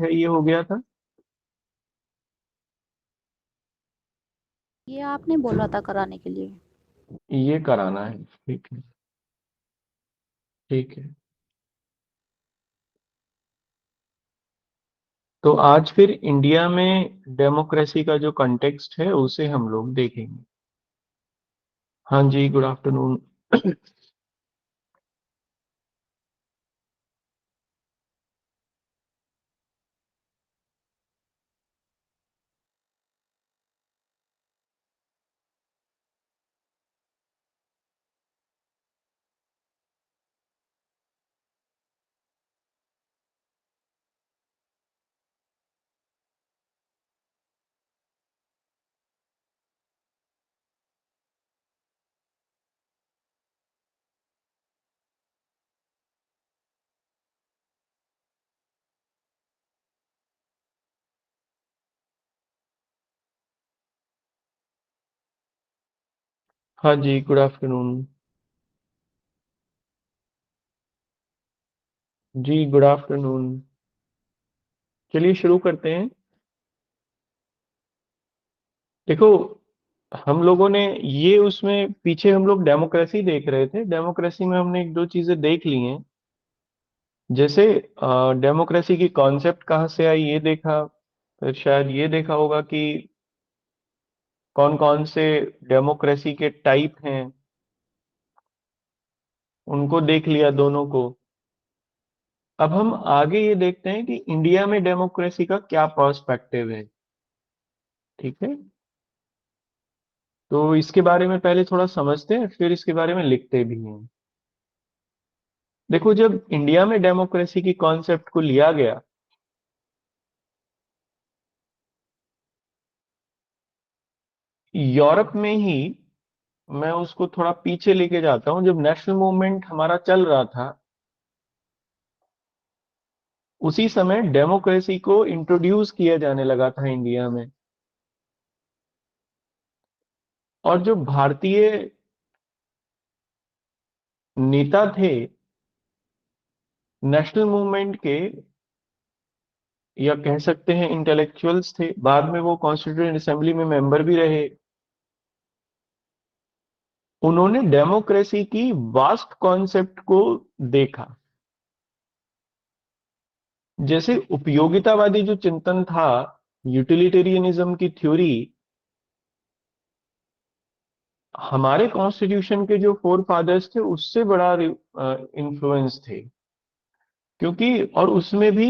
है ये हो गया था। ये आपने बोला था कराने के लिए। ये कराना है, ठीक है। ठीक है, तो आज फिर इंडिया में डेमोक्रेसी का जो कंटेक्स्ट है उसे हम लोग देखेंगे। हाँ जी, गुड आफ्टरनून। हाँ जी, गुड आफ्टरनून। जी, गुड आफ्टरनून। चलिए शुरू करते हैं। देखो, हम लोगों ने ये उसमें पीछे हम लोग डेमोक्रेसी देख रहे थे। डेमोक्रेसी में हमने एक दो चीजें देख ली हैं। जैसे डेमोक्रेसी की कॉन्सेप्ट कहाँ से आई ये देखा। फिर शायद ये देखा होगा कि कौन कौन से डेमोक्रेसी के टाइप हैं, उनको देख लिया दोनों को। अब हम आगे ये देखते हैं कि इंडिया में डेमोक्रेसी का क्या पर्सपेक्टिव है। ठीक है, तो इसके बारे में पहले थोड़ा समझते हैं, फिर इसके बारे में लिखते भी हैं। देखो, जब इंडिया में डेमोक्रेसी की कॉन्सेप्ट को लिया गया, यूरोप में ही, मैं उसको थोड़ा पीछे लेके जाता हूं, जब नेशनल मूवमेंट हमारा चल रहा था उसी समय डेमोक्रेसी को इंट्रोड्यूस किया जाने लगा था इंडिया में। और जो भारतीय नेता थे नेशनल मूवमेंट के, या कह सकते हैं इंटेलेक्चुअल्स थे, बाद में वो कॉन्स्टिट्यूएंट असेंबली में मेंबर भी रहे, उन्होंने डेमोक्रेसी की वास्ट कॉन्सेप्ट को देखा। जैसे उपयोगितावादी जो चिंतन था, यूटिलिटेरियनिज्म की थ्योरी, हमारे कॉन्स्टिट्यूशन के जो फोर फादर्स थे उससे बड़ा इन्फ्लुएंस थे। क्योंकि और उसमें भी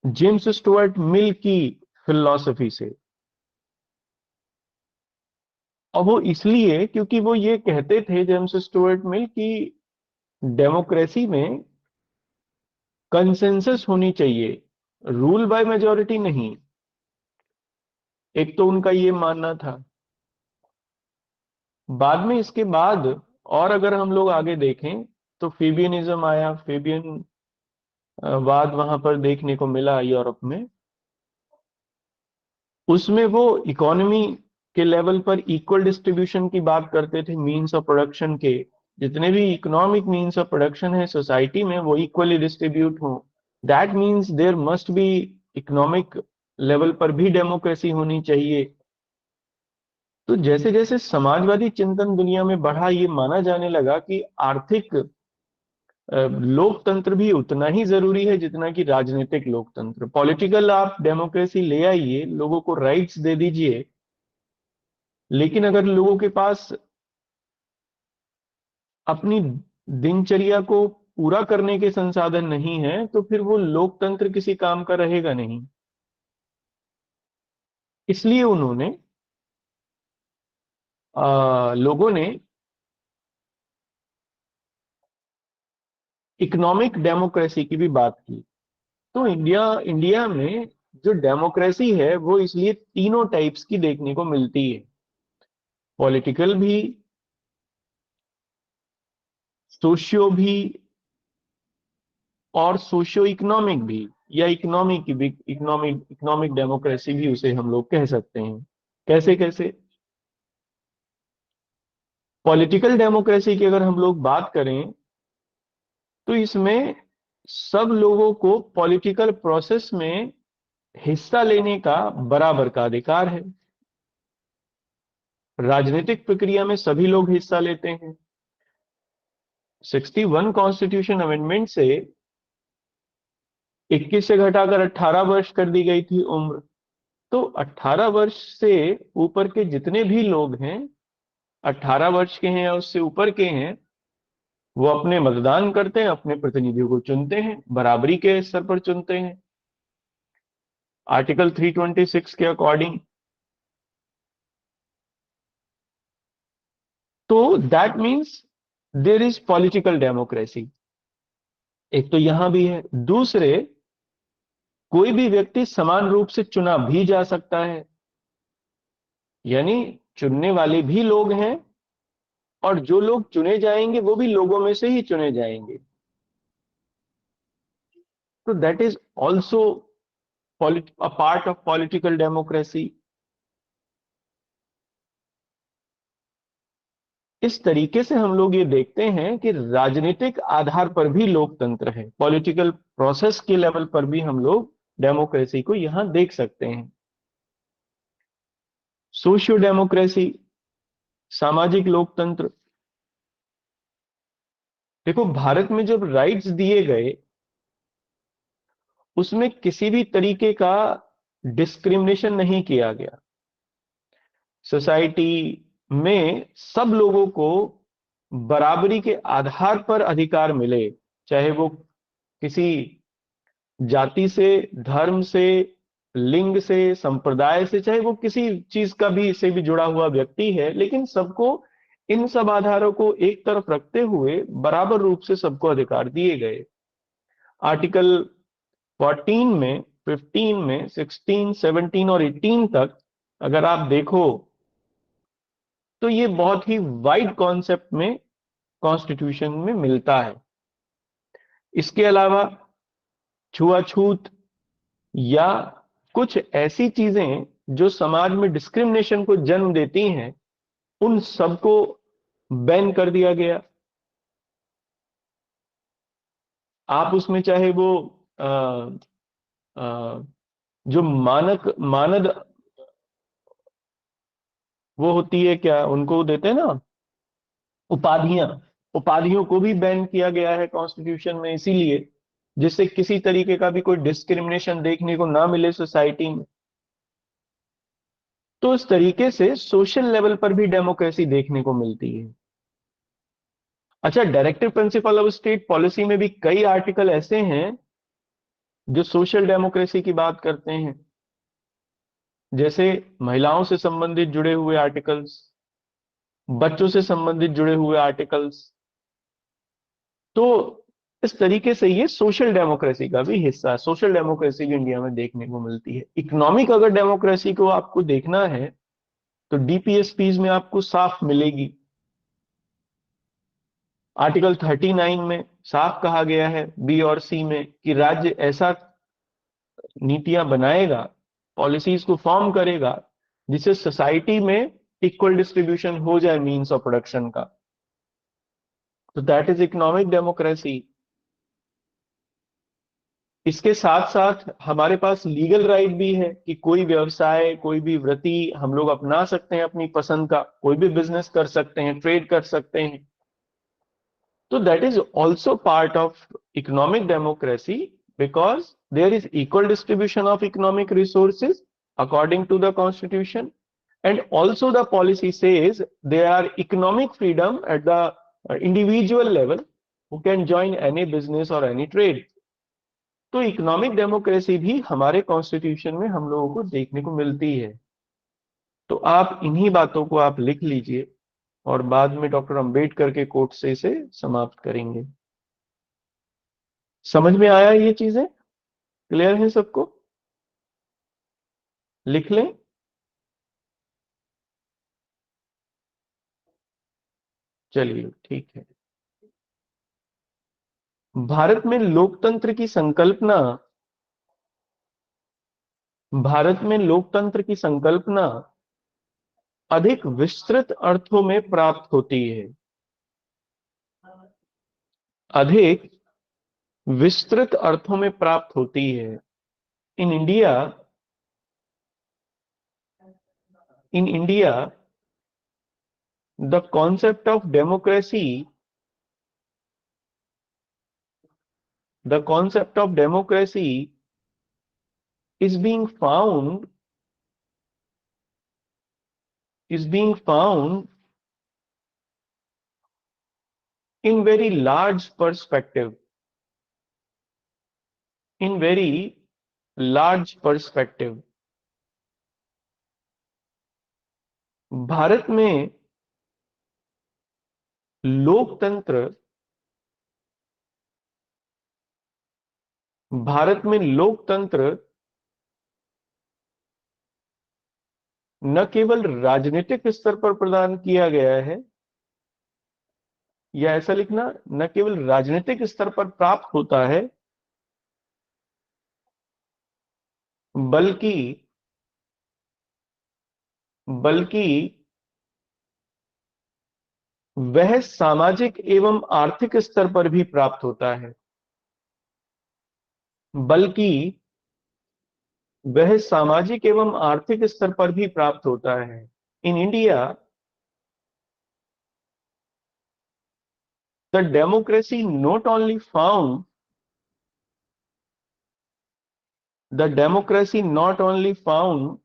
जेम्स स्टुअर्ट मिल की फिलॉसफी से। और वो इसलिए क्योंकि वो ये कहते थे, जेम्स स्टुअर्ट मिल, कि डेमोक्रेसी में कंसेंसस होनी चाहिए, रूल बाय मेजॉरिटी नहीं। एक तो उनका ये मानना था। बाद में इसके बाद, और अगर हम लोग आगे देखें, तो फेबियनिज्म आया। फेबियन वाद वहां पर देखने को मिला यूरोप में। उसमें वो इकोनॉमी के लेवल पर इक्वल डिस्ट्रीब्यूशन की बात करते थे, मीन्स ऑफ प्रोडक्शन के। जितने भी इकोनॉमिक मीन्स ऑफ प्रोडक्शन है सोसाइटी में, वो इक्वली डिस्ट्रीब्यूट हो। That means there must be, economic level पर भी डेमोक्रेसी होनी चाहिए। तो जैसे जैसे समाजवादी चिंतन दुनिया में बढ़ा, ये माना जाने लगा कि आर्थिक लोकतंत्र भी उतना ही जरूरी है जितना कि राजनीतिक लोकतंत्र। पॉलिटिकल आप डेमोक्रेसी ले आइए, लोगों को राइट्स दे दीजिए, लेकिन अगर लोगों के पास अपनी दिनचर्या को पूरा करने के संसाधन नहीं है, तो फिर वो लोकतंत्र किसी काम का रहेगा नहीं। इसलिए उन्होंने, लोगों ने इकोनॉमिक डेमोक्रेसी की भी बात की। तो इंडिया इंडिया में जो डेमोक्रेसी है वो इसलिए तीनों टाइप्स की देखने को मिलती है। पॉलिटिकल भी, सोशियो भी, और सोशियो इकोनॉमिक भी, या इकोनॉमिक की भी। इकोनॉमिक इकोनॉमिक डेमोक्रेसी भी उसे हम लोग कह सकते हैं। कैसे कैसे? पॉलिटिकल डेमोक्रेसी की अगर हम लोग बात करें, तो इसमें सब लोगों को पॉलिटिकल प्रोसेस में हिस्सा लेने का बराबर का अधिकार है। राजनीतिक प्रक्रिया में सभी लोग हिस्सा लेते हैं। 61 कॉन्स्टिट्यूशन अमेंडमेंट से 21 से घटाकर 18 वर्ष कर दी गई थी उम्र। तो 18 वर्ष से ऊपर के जितने भी लोग हैं, 18 वर्ष के हैं या उससे ऊपर के हैं, वो अपने मतदान करते हैं, अपने प्रतिनिधियों को चुनते हैं, बराबरी के स्तर पर चुनते हैं आर्टिकल 326 के अकॉर्डिंग। तो that means there is political democracy. एक तो यहां भी है। दूसरे, कोई भी व्यक्ति समान रूप से चुना भी जा सकता है, यानी चुनने वाले भी लोग हैं और जो लोग चुने जाएंगे वो भी लोगों में से ही चुने जाएंगे। तो that is also a part of political democracy. इस तरीके से हम लोग ये देखते हैं कि राजनीतिक आधार पर भी लोकतंत्र है, पॉलिटिकल प्रोसेस के लेवल पर भी हम लोग डेमोक्रेसी को यहां देख सकते हैं। सोशियो डेमोक्रेसी, सामाजिक लोकतंत्र। देखो, भारत में जब राइट्स दिए गए, उसमें किसी भी तरीके का डिस्क्रिमिनेशन नहीं किया गया। सोसाइटी में सब लोगों को बराबरी के आधार पर अधिकार मिले, चाहे वो किसी जाति से, धर्म से, लिंग से, संप्रदाय से, चाहे वो किसी चीज का भी से भी जुड़ा हुआ व्यक्ति है, लेकिन सबको इन सब आधारों को एक तरफ रखते हुए बराबर रूप से सबको अधिकार दिए गए। आर्टिकल 14 में, 15 में, 16, 17 और 18 तक अगर आप देखो तो ये बहुत ही वाइड कॉन्सेप्ट में कॉन्स्टिट्यूशन में मिलता है। इसके अलावा छुआछूत या कुछ ऐसी चीजें जो समाज में डिस्क्रिमिनेशन को जन्म देती हैं, उन सबको बैन कर दिया गया। आप उसमें चाहे वो आ, आ, जो मानक मानद वो होती है, क्या उनको देते हैं ना, उपाधियां, उपाधियों को भी बैन किया गया है कॉन्स्टिट्यूशन में, इसीलिए जिससे किसी तरीके का भी कोई डिस्क्रिमिनेशन देखने को ना मिले सोसाइटी में। तो इस तरीके से सोशल लेवल पर भी डेमोक्रेसी देखने को मिलती है। अच्छा, directive principle of state policy में भी कई आर्टिकल ऐसे हैं जो सोशल डेमोक्रेसी की बात करते हैं, जैसे महिलाओं से संबंधित जुड़े हुए आर्टिकल्स, बच्चों से संबंधित जुड़े हुए आर्टिकल्स। तो इस तरीके से ये सोशल डेमोक्रेसी का भी हिस्सा है। सोशल डेमोक्रेसी भी इंडिया में देखने को मिलती है। इकोनॉमिक अगर डेमोक्रेसी को आपको देखना है तो डीपीएसपीज में आपको साफ मिलेगी। आर्टिकल 39 में साफ कहा गया है, बी और सी में, कि राज्य ऐसा नीतियां बनाएगा, पॉलिसीज को फॉर्म करेगा जिससे सोसाइटी में इक्वल डिस्ट्रीब्यूशन हो जाए मीन्स ऑफ प्रोडक्शन का। तो दैट इज इकोनॉमिक डेमोक्रेसी। इसके साथ साथ हमारे पास लीगल राइट भी है कि कोई व्यवसाय, कोई भी वृत्ति हम लोग अपना सकते हैं अपनी पसंद का, कोई भी बिजनेस कर सकते हैं, ट्रेड कर सकते हैं। तो that is also part of economic democracy, because there is equal distribution of economic resources according to the constitution, and also the policy says there are economic freedom at the individual level who can join any business or any trade. तो economic democracy भी हमारे constitution में हम लोगों को देखने को मिलती है। तो आप इन्हीं बातों को आप लिख लीजिए और बाद में डॉक्टर अंबेडकर के कोट से इसे समाप्त करेंगे। समझ में आया ये चीजें? क्लियर है सबको? लिख लें। चलिए ठीक है। भारत में लोकतंत्र की संकल्पना, भारत में लोकतंत्र की संकल्पना अधिक विस्तृत अर्थों में प्राप्त होती है। अधिक विस्तृत अर्थों में प्राप्त होती है। In India in India the concept of democracy the concept of democracy is being found in very large perspective in very large perspective। Bharat में लोकतंत्र भारत में लोकतंत्र न केवल राजनीतिक स्तर पर प्रदान किया गया है, या ऐसा लिखना, न केवल राजनीतिक स्तर पर प्राप्त होता है, बल्कि बल्कि वह सामाजिक एवं आर्थिक स्तर पर भी प्राप्त होता है। बल्कि वह सामाजिक एवं आर्थिक स्तर पर भी प्राप्त होता है। In India the democracy not only found the democracy not only found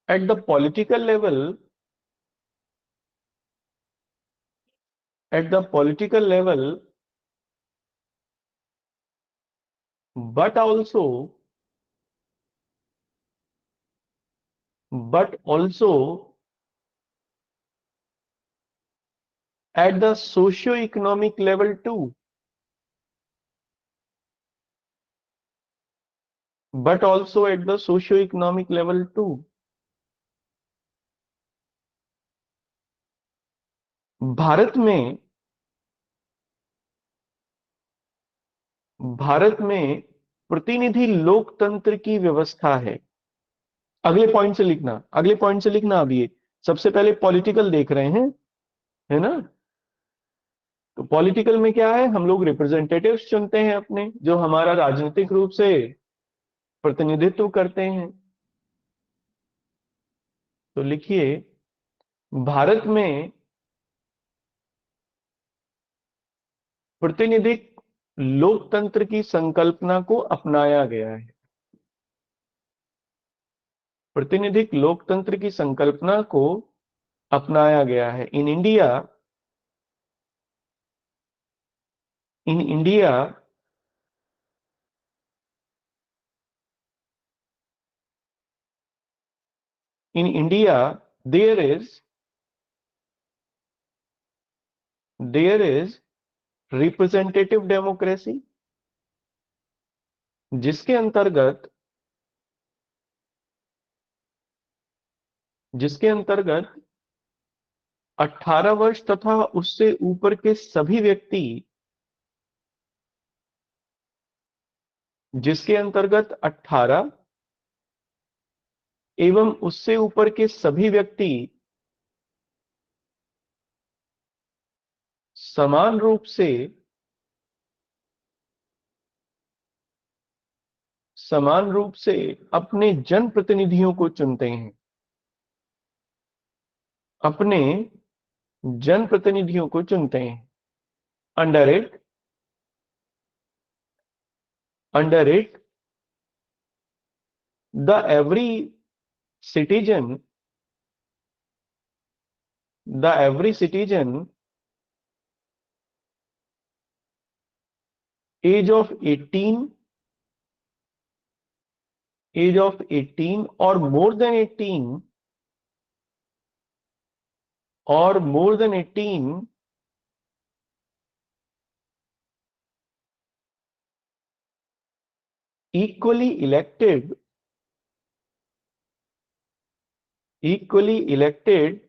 at the political level at the political level but also but also at the socio-economic level too but also at the socio-economic level too। Bharat में भारत में प्रतिनिधि लोकतंत्र की व्यवस्था है। अगले point से लिखना, अगले पॉइंट से लिखना। अब ये सबसे पहले पॉलिटिकल देख रहे हैं, है ना। तो पॉलिटिकल में क्या है, हम लोग रिप्रेजेंटेटिव्स चुनते हैं अपने, जो हमारा राजनीतिक रूप से प्रतिनिधित्व करते हैं। तो लिखिए, भारत में प्रतिनिधिक लोकतंत्र की संकल्पना को अपनाया गया है। प्रतिनिधिक लोकतंत्र की संकल्पना को अपनाया गया है। In India in India in India there is representative democracy, जिसके अंतर्गत जिसके अंतर्गत 18 वर्ष तथा उससे ऊपर के सभी व्यक्ति जिसके अंतर्गत 18 एवं उससे ऊपर के सभी व्यक्ति समान रूप से अपने जनप्रतिनिधियों को चुनते हैं। अपने जनप्रतिनिधियों को चुनते हैं। Under it the citizen every citizen age of 18 और more than 18 equally elected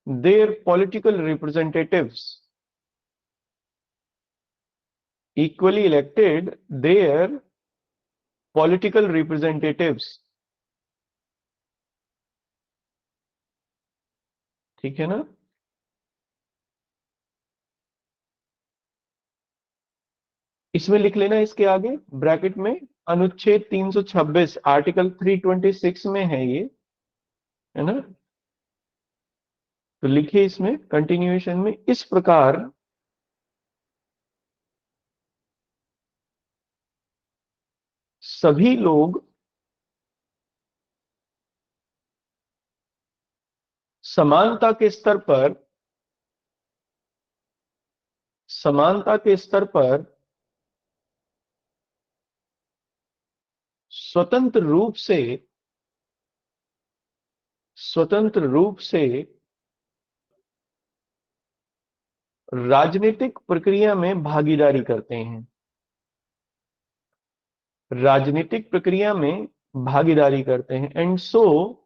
their political representatives equally elected their political representatives। ठीक है ना। इसमें लिख लेना, इसके आगे ब्रैकेट में अनुच्छेद 326 आर्टिकल 326 में है ये, है ना। तो लिखिए इसमें कंटिन्यूएशन में, इस प्रकार सभी लोग समानता के स्तर पर, समानता के स्तर पर स्वतंत्र रूप से, स्वतंत्र रूप से राजनीतिक प्रक्रिया में भागीदारी करते हैं, राजनीतिक प्रक्रिया में भागीदारी करते हैं। And so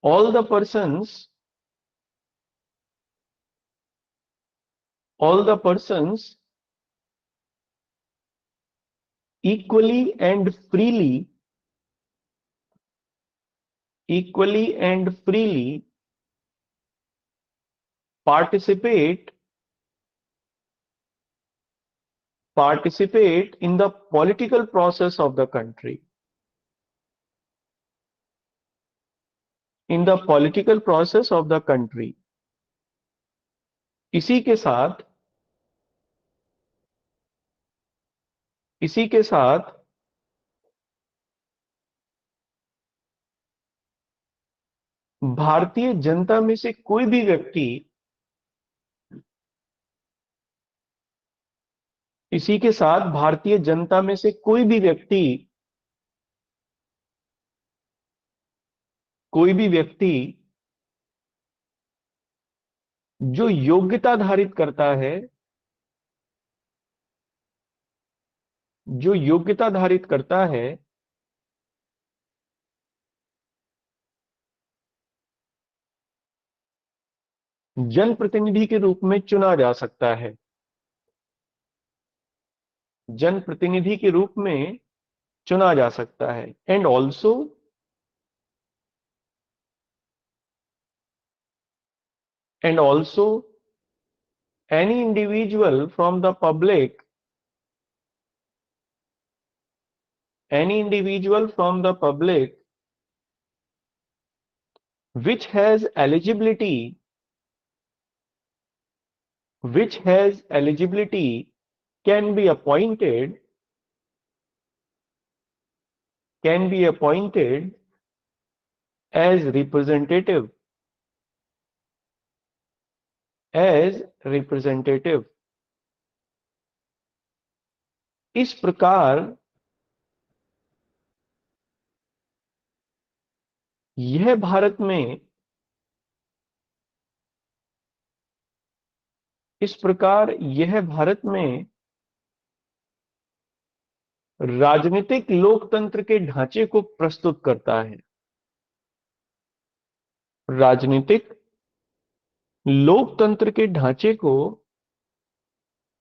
all the persons, all the persons equally and freely, equally and freely participate, participate in the political process of the country, in the political process of the country। इसी के साथ, इसी के साथ भारतीय जनता में से कोई भी व्यक्ति, इसी के साथ भारतीय जनता में से कोई भी व्यक्ति, कोई भी व्यक्ति जो योग्यता धारित करता है, जो योग्यता धारित करता है, जनप्रतिनिधि के रूप में चुना जा सकता है, जनप्रतिनिधि के रूप में चुना जा सकता है। And also, and also any individual from the public, any individual from the public which has eligibility, which has eligibility can be appointed, can be appointed as representative, as representative। इस प्रकार यह भारत में, इस प्रकार यह भारत में राजनीतिक लोकतंत्र के ढांचे को प्रस्तुत करता है, राजनीतिक लोकतंत्र के ढांचे को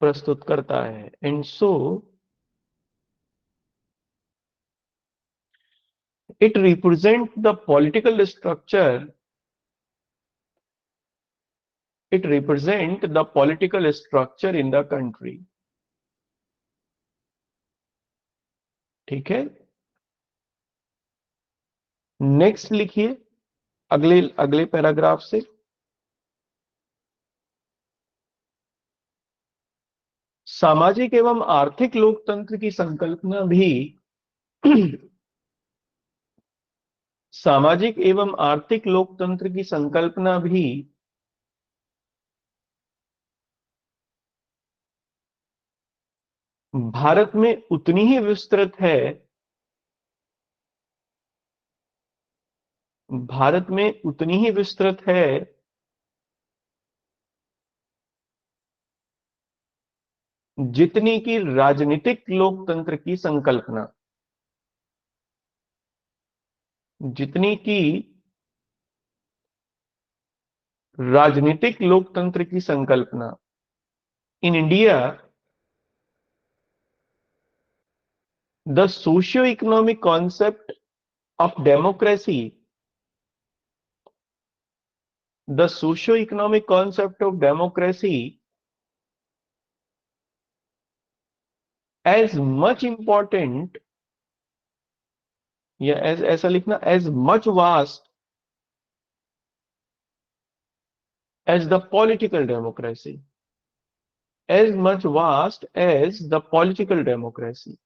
प्रस्तुत करता है। And so it represents the political structure, it represents the political structure in the country। ठीक है, नेक्स्ट लिखिए अगले अगले पैराग्राफ से। सामाजिक एवं आर्थिक लोकतंत्र की संकल्पना भी सामाजिक एवं आर्थिक लोकतंत्र की संकल्पना भी भारत में उतनी ही विस्तृत है, भारत में उतनी ही विस्तृत है जितनी की राजनीतिक लोकतंत्र की संकल्पना, जितनी की राजनीतिक लोकतंत्र की संकल्पना। इन India the socio economic concept of democracy the socio-economic concept of democracy as much important, या ऐसा लिखना, as much vast as the political democracy, as much vast as the political democracy.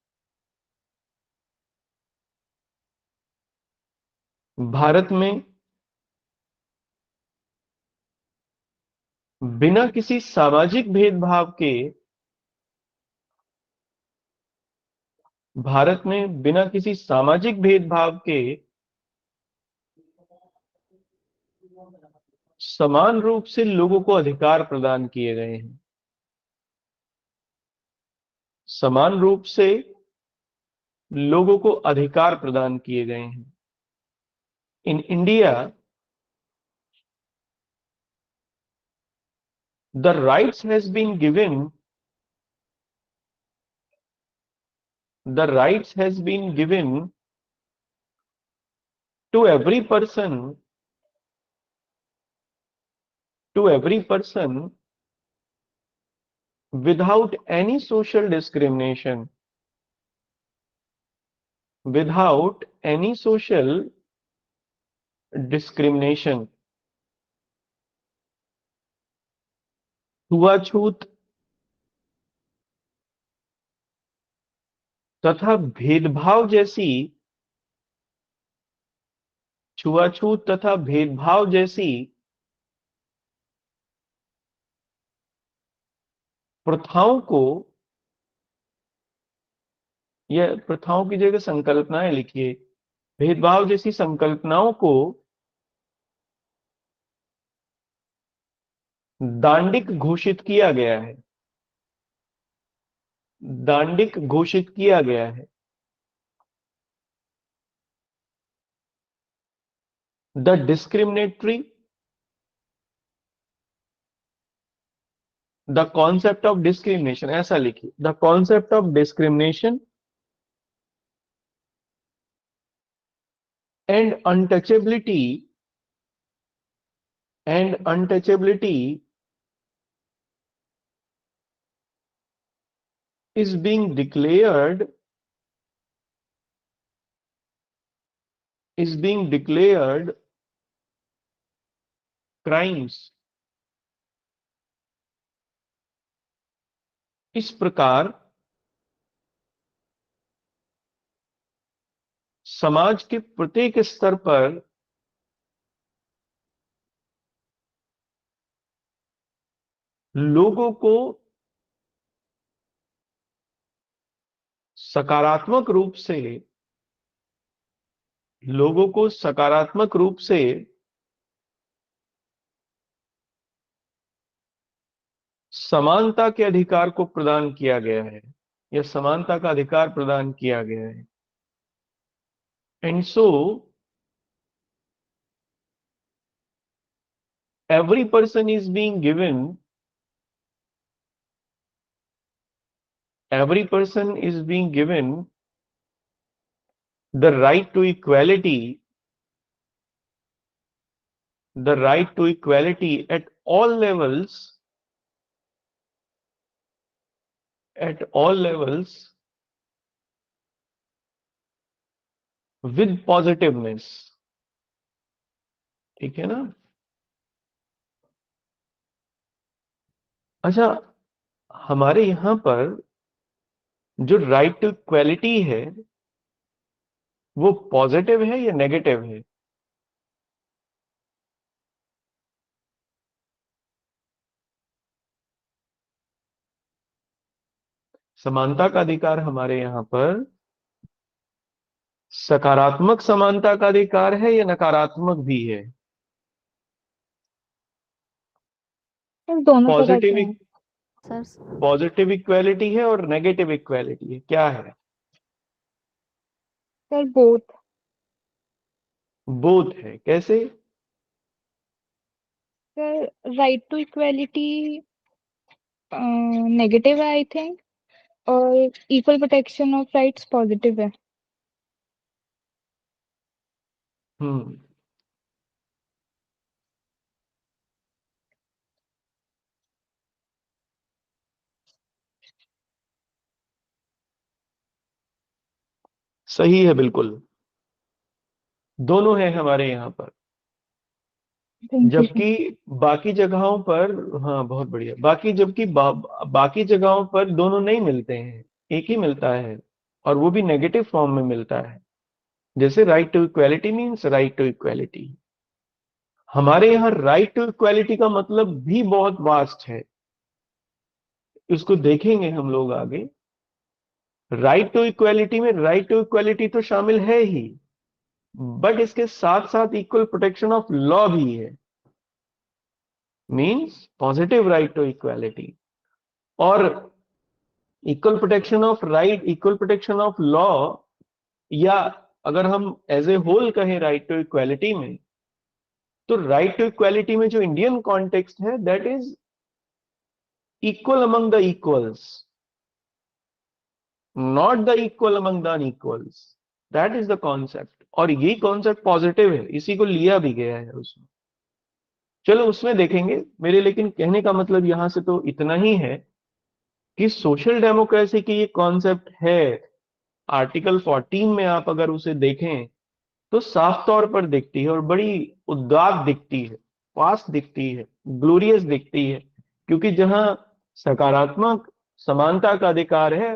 Bharat में बिना किसी सामाजिक भेदभाव के, भारत में बिना किसी सामाजिक भेदभाव के समान रूप से लोगों को अधिकार प्रदान किए गए हैं। समान रूप से लोगों को अधिकार प्रदान किए गए हैं। In India, the rights has been given, the rights has been given to every person, without any social discrimination, without any social discrimination. छुआछूत तथा भेदभाव जैसी, छुआछूत तथा भेदभाव जैसी प्रथाओं को, या प्रथाओं की जगह संकल्पनाएं लिखिए, भेदभाव जैसी संकल्पनाओं को दांडिक घोषित किया गया है, दांडिक घोषित किया गया है। The discriminatory, the concept of discrimination, ऐसा लिखिए, the concept of discrimination and untouchability is being declared, crimes। इस प्रकार समाज के प्रत्येक स्तर पर लोगों को सकारात्मक रूप से, लोगों को सकारात्मक रूप से समानता के अधिकार को प्रदान किया गया है, या समानता का अधिकार प्रदान किया गया है। And so every person is being given, every person is being given the right to equality, the right to equality at all levels, at all levels, with positiveness। ठीक है ना? अच्छा, हमारे यहां पर जो राइट टू इक्वालिटी है वो पॉजिटिव है या नेगेटिव है? समानता का अधिकार हमारे यहां पर सकारात्मक समानता का अधिकार है या नकारात्मक भी है? सर दोनों तरह के पॉजिटिव, हैं। सर पॉजिटिव इक्वालिटी है और नेगेटिव इक्वालिटी है, क्या है? Sir both. बोथ है, कैसे? Sir right to equality negative है आई थिंक, और equal protection of rights positive है। हम्म सही है बिल्कुल, दोनों है हमारे यहाँ पर। Thank you sir. जबकि बाकी जगहों पर, हाँ बहुत बढ़िया, बाकी जबकि बाकी जगहों पर दोनों नहीं मिलते हैं, एक ही मिलता है, और वो भी नेगेटिव फॉर्म में मिलता है। जैसे right to equality means right to equality, हमारे यहाँ राइट टू इक्वालिटी का मतलब भी बहुत वास्ट है, इसको देखेंगे हम लोग आगे। राइट टू इक्वालिटी में राइट टू इक्वालिटी तो शामिल है ही, बट इसके साथ साथ इक्वल प्रोटेक्शन ऑफ लॉ भी है, means positive right to equality. और equal protection of right, equal protection of law, या अगर हम एज ए होल कहें राइट टू इक्वालिटी में, तो राइट टू इक्वालिटी में जो इंडियन कॉन्टेक्स्ट है that is equal among the equals, not the equal among the unequals, that is the concept. और यही कॉन्सेप्ट पॉजिटिव है, इसी को लिया भी गया है उसमें। चलो उसमें देखेंगे मेरे, लेकिन कहने का मतलब यहां से तो इतना ही है कि सोशल डेमोक्रेसी की ये कॉन्सेप्ट है, आर्टिकल 14 में आप अगर उसे देखें तो साफ तौर पर दिखती है, और बड़ी उदार दिखती है, फास्ट दिखती है, ग्लोरियस दिखती है। क्योंकि जहां सकारात्मक समानता का अधिकार है,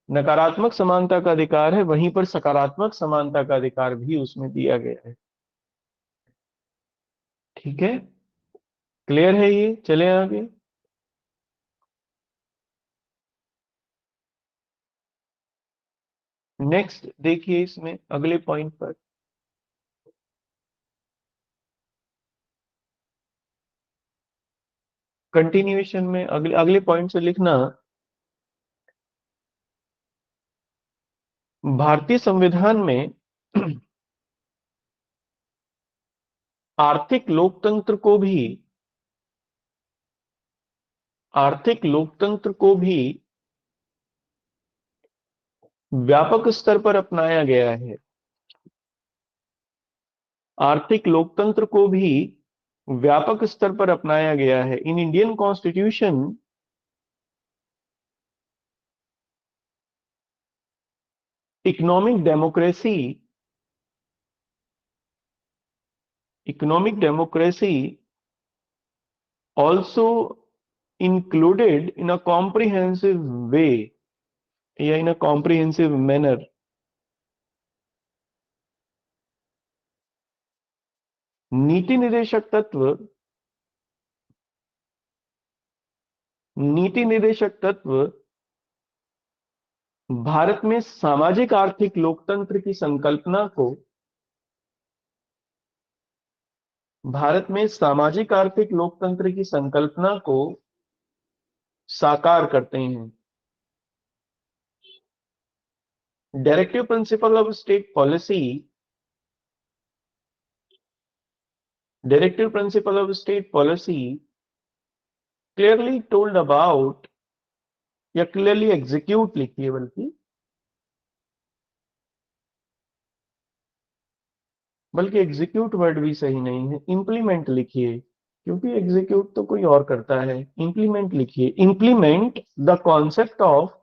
नकारात्मक समानता का अधिकार है, वहीं पर सकारात्मक समानता का अधिकार भी उसमें दिया गया है। ठीक है, क्लियर है ये, चले आगे। नेक्स्ट देखिए इसमें अगले पॉइंट पर, कंटिन्यूएशन में अगले अगले पॉइंट से लिखना, भारतीय संविधान में आर्थिक लोकतंत्र को भी, आर्थिक लोकतंत्र को भी व्यापक स्तर पर अपनाया गया है। आर्थिक लोकतंत्र को भी व्यापक स्तर पर अपनाया गया है। In Indian constitution, economic democracy, economic democracy also included in a comprehensive way, या इन अ कॉम्प्रिहेंसिव मैनर, नीति निर्देशक तत्व, नीति निर्देशक तत्व भारत में सामाजिक आर्थिक लोकतंत्र की संकल्पना को, भारत में सामाजिक आर्थिक लोकतंत्र की संकल्पना को साकार करते हैं। Directive principle of state policy, directive principle of state policy clearly told about, या क्लियरली एग्जीक्यूट लिखिए, बल्कि एग्जीक्यूट वर्ड भी सही नहीं है, इंप्लीमेंट लिखिए, क्योंकि एग्जीक्यूट तो कोई और करता है। इंप्लीमेंट लिखिए, implement the concept of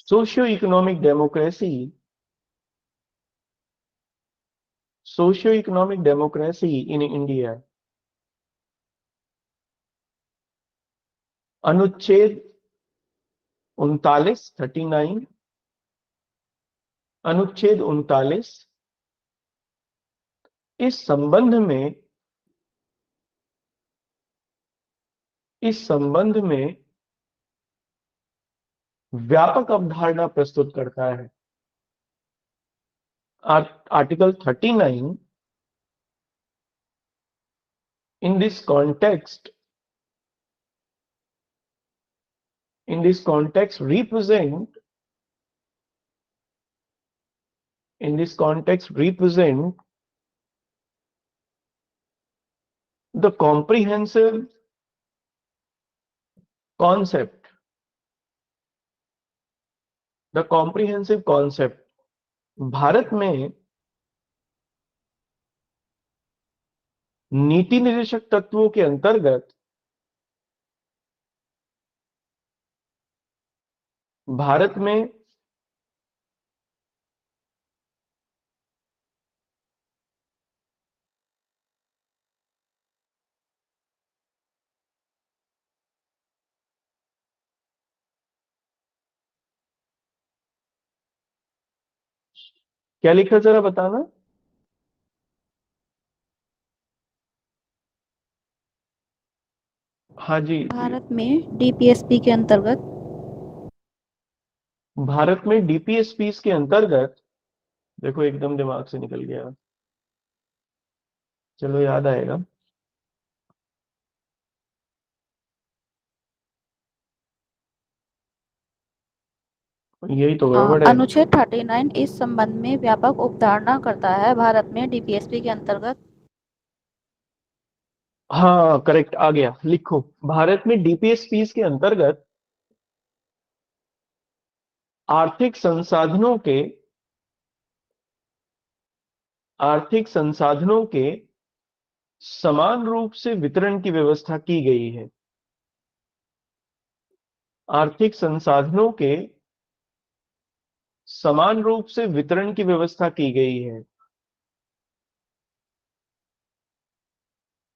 socio economic democracy, socio economic democracy in India. अनुच्छेद 39, 39, अनुच्छेद 39 इस संबंध में, इस संबंध में व्यापक अवधारणा प्रस्तुत करता है। Article 39 in this context, in this context represent, in this context represent the comprehensive concept, the comprehensive concept। Bharat में नीति निर्देशक तत्वों के अंतर्गत, भारत में क्या लिखा जरा बताना। हाँ जी। भारत में डीपीएसपी के अंतर्गत भारत में डीपीएसपीस के अंतर्गत, देखो एकदम दिमाग से निकल गया, चलो याद आएगा। यही तो गड़बड़ है। अनुच्छेद 39 इस संबंध में व्यापक अवधारणा करता है। भारत में डीपीएसपी के अंतर्गत हाँ करेक्ट, आ गया, लिखो। भारत में डीपीएसपीस के अंतर्गत आर्थिक संसाधनों के आर्थिक संसाधनों के समान रूप से वितरण की व्यवस्था की गई है। आर्थिक संसाधनों के समान रूप से वितरण की व्यवस्था की गई है।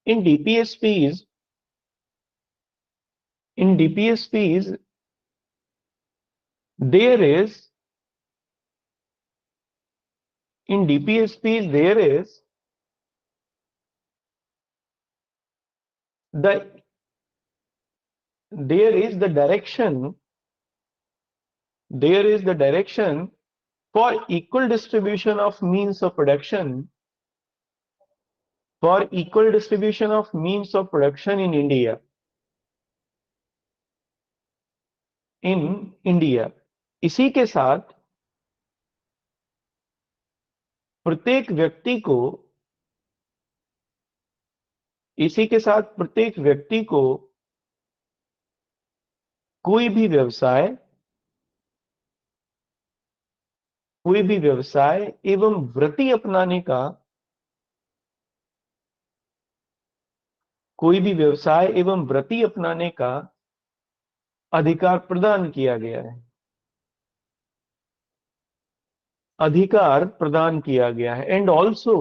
In DPSPs in DPSPs there is in DPSP the there is the direction there is the direction for equal distribution of means of production in India। इसी के साथ प्रत्येक व्यक्ति को इसी के साथ प्रत्येक व्यक्ति को कोई भी व्यवसाय एवं वृत्ति अपनाने का कोई भी व्यवसाय एवं वृत्ति अपनाने का अधिकार प्रदान किया गया है। अधिकार प्रदान किया गया है। And also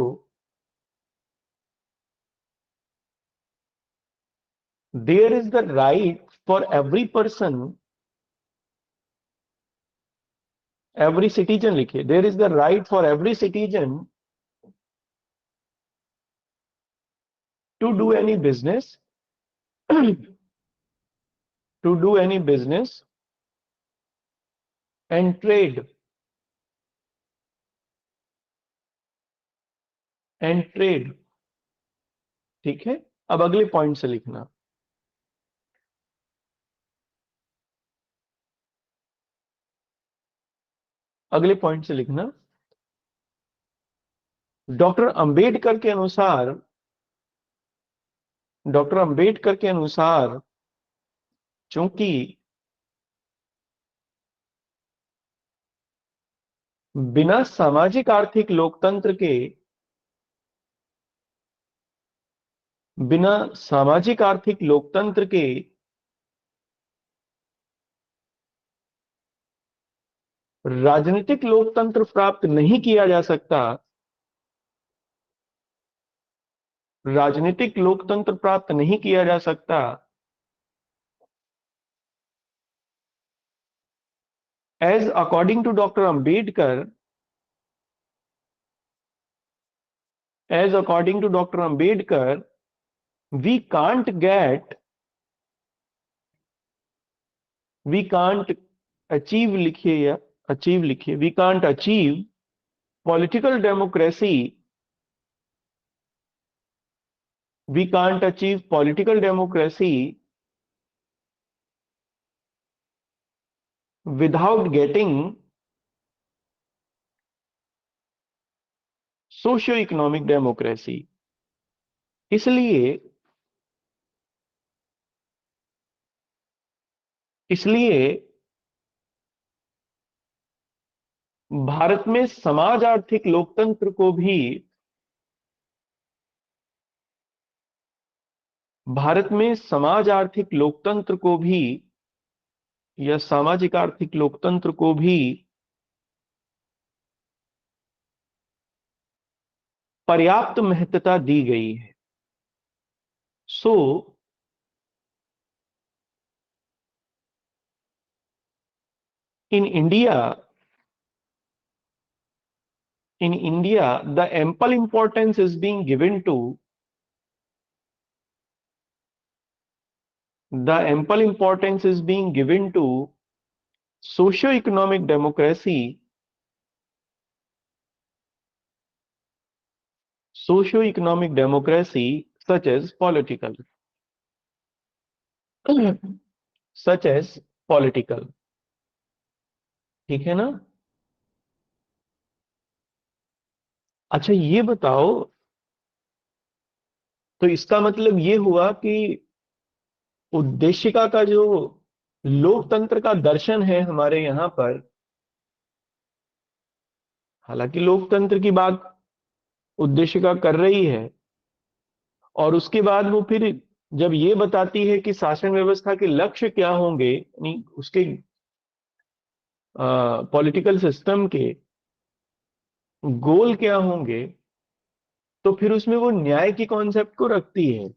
there is the right for every citizen, लिखिए, there is the right for every citizen to do any business to do any business and trade. ठीक है, अब अगले पॉइंट से लिखना। अगले पॉइंट से लिखना। डॉक्टर अंबेडकर के अनुसार चूंकि बिना सामाजिक आर्थिक लोकतंत्र के बिना सामाजिक आर्थिक लोकतंत्र के राजनीतिक लोकतंत्र प्राप्त नहीं किया जा सकता। राजनीतिक लोकतंत्र प्राप्त नहीं किया जा सकता। As according to doctor Ambedkar we can't get we can't achieve, लिखिए या अचीव लिखिए, we can't achieve political democracy we can't achieve political democracy without getting socio economic democracy. इसलिए इसलिए भारत में समाज आर्थिक लोकतंत्र को भी भारत में समाज आर्थिक लोकतंत्र को भी या सामाजिक आर्थिक लोकतंत्र को भी पर्याप्त महत्वता दी गई है। So in India in India, the ample importance is being given to socio-economic democracy, such as political, ठीक है ना? अच्छा ये बताओ, तो इसका मतलब ये हुआ कि उद्देशिका का जो लोकतंत्र का दर्शन है हमारे यहाँ पर, हालांकि लोकतंत्र की बात उद्देशिका कर रही है, और उसके बाद वो फिर जब ये बताती है कि शासन व्यवस्था के लक्ष्य क्या होंगे, यानी उसके पॉलिटिकल सिस्टम के गोल क्या होंगे, तो फिर उसमें वो न्याय की कॉन्सेप्ट को रखती है।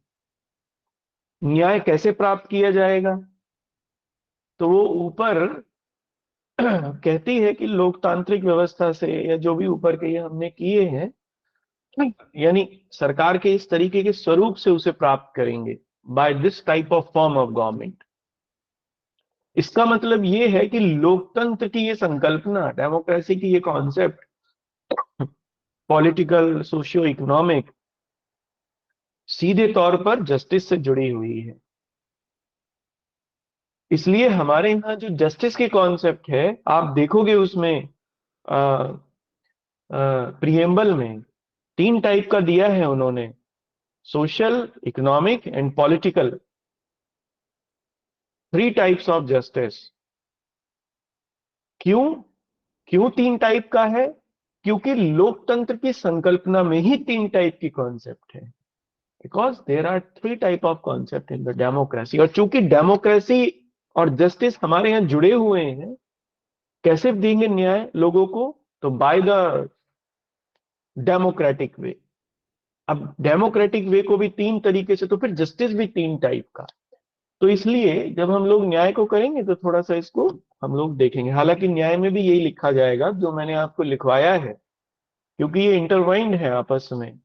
न्याय कैसे प्राप्त किया जाएगा, तो वो ऊपर कहती है कि लोकतांत्रिक व्यवस्था से, या जो भी ऊपर के ये हमने किए हैं, यानी सरकार के इस तरीके के स्वरूप से उसे प्राप्त करेंगे, by this type of form of government. इसका मतलब ये है कि लोकतंत्र की ये संकल्पना, डेमोक्रेसी की ये कॉन्सेप्ट, पॉलिटिकल सोशियो इकोनॉमिक, सीधे तौर पर जस्टिस से जुड़ी हुई है। इसलिए हमारे यहाँ जो जस्टिस की कॉन्सेप्ट है, आप देखोगे उसमें प्रिएम्बल में 3 टाइप का दिया है उन्होंने, social, economic and political, 3 types of justice. क्यों क्यों 3 टाइप का है? क्योंकि लोकतंत्र की संकल्पना में ही 3 टाइप की कॉन्सेप्ट है, because there are 3 type of concept in the democracy. और चूंकि डेमोक्रेसी और जस्टिस हमारे यहाँ जुड़े हुए हैं, कैसे देंगे न्याय लोगों को? तो बाय द डेमोक्रेटिक वे। अब डेमोक्रेटिक वे को भी 3 तरीके से, तो फिर जस्टिस भी 3 टाइप का। तो इसलिए जब हम लोग न्याय को करेंगे तो थोड़ा सा इसको हम लोग देखेंगे। हालांकि न्याय में भी यही लिखा जाएगा जो मैंने आपको लिखवाया है, क्योंकि ये इंटरवाइंड है, आपस में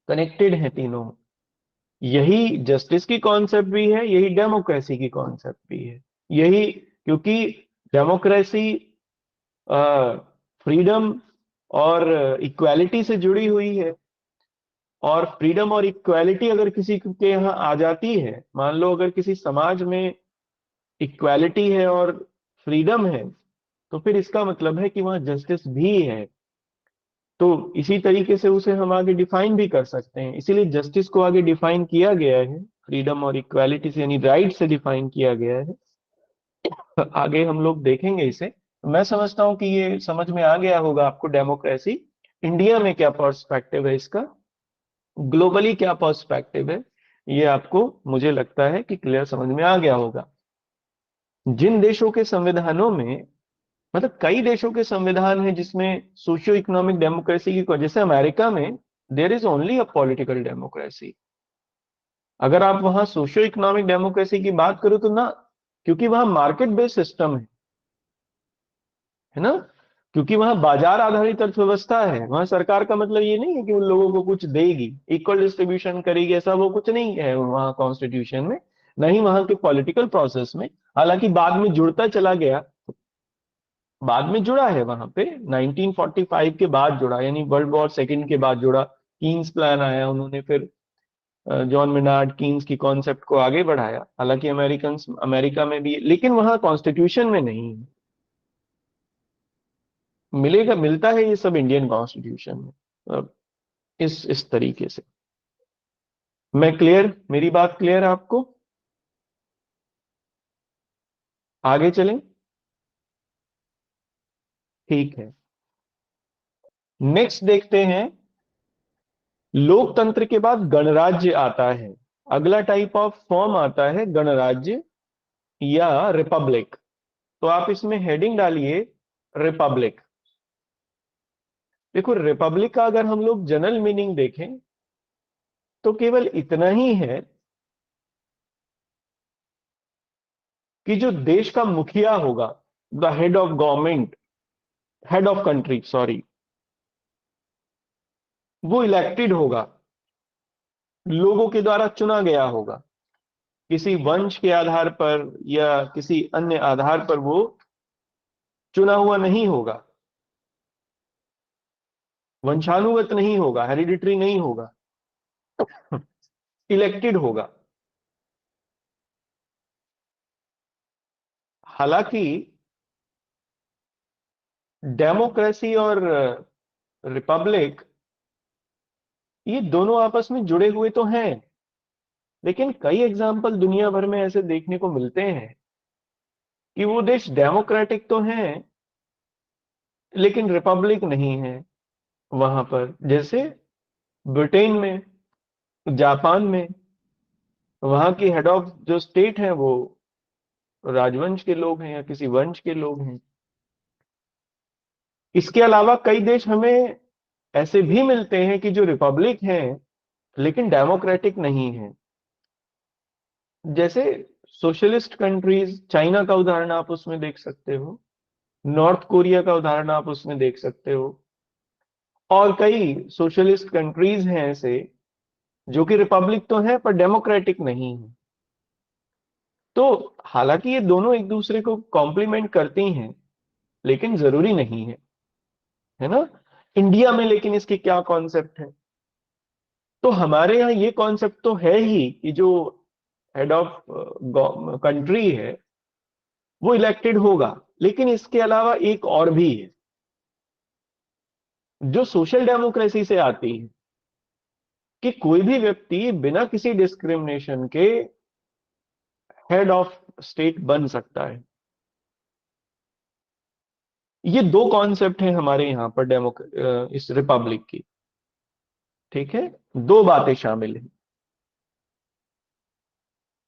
कनेक्टेड है तीनों। यही जस्टिस की कॉन्सेप्ट भी है, यही डेमोक्रेसी की कॉन्सेप्ट भी है। यही, क्योंकि डेमोक्रेसी फ्रीडम और इक्वालिटी से जुड़ी हुई है, और फ्रीडम और इक्वालिटी अगर किसी के यहाँ आ जाती है, मान लो अगर किसी समाज में इक्वालिटी है और फ्रीडम है, तो फिर इसका मतलब है कि वहां जस्टिस भी है। तो इसी तरीके से उसे हम आगे डिफाइन भी कर सकते हैं। इसीलिए जस्टिस को आगे डिफाइन किया गया है फ्रीडम और इक्वालिटी से, यानी राइट से डिफाइन किया गया है। आगे हम लोग देखेंगे इसे। मैं समझता हूं कि ये समझ में आ गया होगा आपको, डेमोक्रेसी इंडिया में क्या पर्सपेक्टिव है इसका, ग्लोबली क्या पर्सपेक्टिव है, ये आपको मुझे लगता है कि क्लियर समझ में आ गया होगा। जिन देशों के संविधानों में, मतलब कई देशों के संविधान है जिसमें सोशियो इकोनॉमिक डेमोक्रेसी की, जैसे अमेरिका में there is only a political democracy. अगर आप वहां सोशियो इकोनॉमिक डेमोक्रेसी की बात करो तो ना, क्योंकि वहां मार्केट बेस्ड सिस्टम है ना, क्योंकि वहां बाजार आधारित अर्थव्यवस्था है। वहां सरकार का मतलब ये नहीं है कि उन लोगों को कुछ देगी, इक्वल डिस्ट्रीब्यूशन करेगी, ऐसा वो कुछ नहीं है वहां कॉन्स्टिट्यूशन में, नहीं वहां के पॉलिटिकल प्रोसेस में। हालांकि बाद में जुड़ता चला गया, बाद में जुड़ा है वहां पे, 1945 के बाद जुड़ा, यानी वर्ल्ड वॉर सेकंड के बाद जुड़ा। कीन्स प्लान आया, उन्होंने फिर जॉन मेनार्ड कीन्स की कॉन्सेप्ट को आगे बढ़ाया। हालांकि अमेरिका में भी, लेकिन वहां कॉन्स्टिट्यूशन में नहीं है। मिलता है ये सब इंडियन कॉन्स्टिट्यूशन में। अब इस तरीके से मैं क्लियर, मेरी बात क्लियर है आपको? आगे चलें, ठीक है। नेक्स्ट देखते हैं, लोकतंत्र के बाद गणराज्य आता है। अगला टाइप ऑफ फॉर्म आता है गणराज्य या रिपब्लिक। तो आप इसमें हेडिंग डालिए रिपब्लिक। देखो, रिपब्लिक का अगर हम लोग जनरल मीनिंग देखें तो केवल इतना ही है कि जो देश का मुखिया होगा, the head of government, head of country sorry, वो इलेक्टेड होगा, लोगों के द्वारा चुना गया होगा, किसी वंश के आधार पर या किसी अन्य आधार पर वो चुना हुआ नहीं होगा, वंशानुगत नहीं होगा, हेरिडिटरी नहीं होगा, इलेक्टेड होगा। हालांकि डेमोक्रेसी और रिपब्लिक ये दोनों आपस में जुड़े हुए तो हैं, लेकिन कई एग्जाम्पल दुनिया भर में ऐसे देखने को मिलते हैं कि वो देश डेमोक्रेटिक तो हैं लेकिन रिपब्लिक नहीं है वहां पर, जैसे ब्रिटेन में, जापान में, वहां की हेड ऑफ जो स्टेट है वो राजवंश के लोग हैं या किसी वंश के लोग हैं। इसके अलावा कई देश हमें ऐसे भी मिलते हैं कि जो रिपब्लिक हैं लेकिन डेमोक्रेटिक नहीं है, जैसे सोशलिस्ट कंट्रीज, चाइना का उदाहरण आप उसमें देख सकते हो, नॉर्थ कोरिया का उदाहरण आप उसमें देख सकते हो, और कई सोशलिस्ट कंट्रीज हैं ऐसे जो कि रिपब्लिक तो है पर डेमोक्रेटिक नहीं है। तो हालांकि ये दोनों एक दूसरे को कॉम्प्लीमेंट करती हैं लेकिन जरूरी नहीं है ना। इंडिया में लेकिन इसकी क्या कॉन्सेप्ट है? तो हमारे यहाँ ये कॉन्सेप्ट तो है ही कि जो हेड ऑफ कंट्री है वो इलेक्टेड होगा, लेकिन इसके अलावा एक और भी है जो सोशल डेमोक्रेसी से आती है, कि कोई भी व्यक्ति बिना किसी डिस्क्रिमिनेशन के हेड ऑफ स्टेट बन सकता है। ये दो कॉन्सेप्ट हैं हमारे यहाँ पर इस रिपब्लिक की। ठीक है, दो बातें शामिल हैं।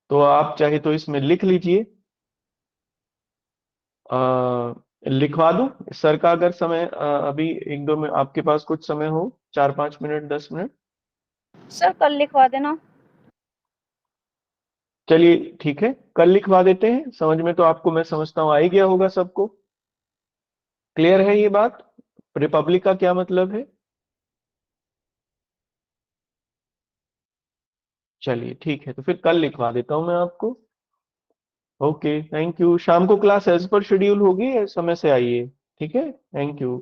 तो आप चाहे तो इसमें लिख लीजिए, लिखवा दूं सर का, अगर समय अभी एक दो में आपके पास कुछ समय हो, 4-5 मिनट 10 मिनट। सर कल लिखवा देना। चलिए ठीक है, कल लिखवा देते हैं। समझ में तो आपको, मैं समझता हूं, आ ही गया होगा सबको। क्लियर है ये बात, रिपब्लिक का क्या मतलब है? चलिए ठीक है, तो फिर कल लिखवा देता हूं मैं आपको। Okay, thank you. शाम को क्लास एज पर शेड्यूल होगी, समय से आइए। ठीक है, थैंक यू।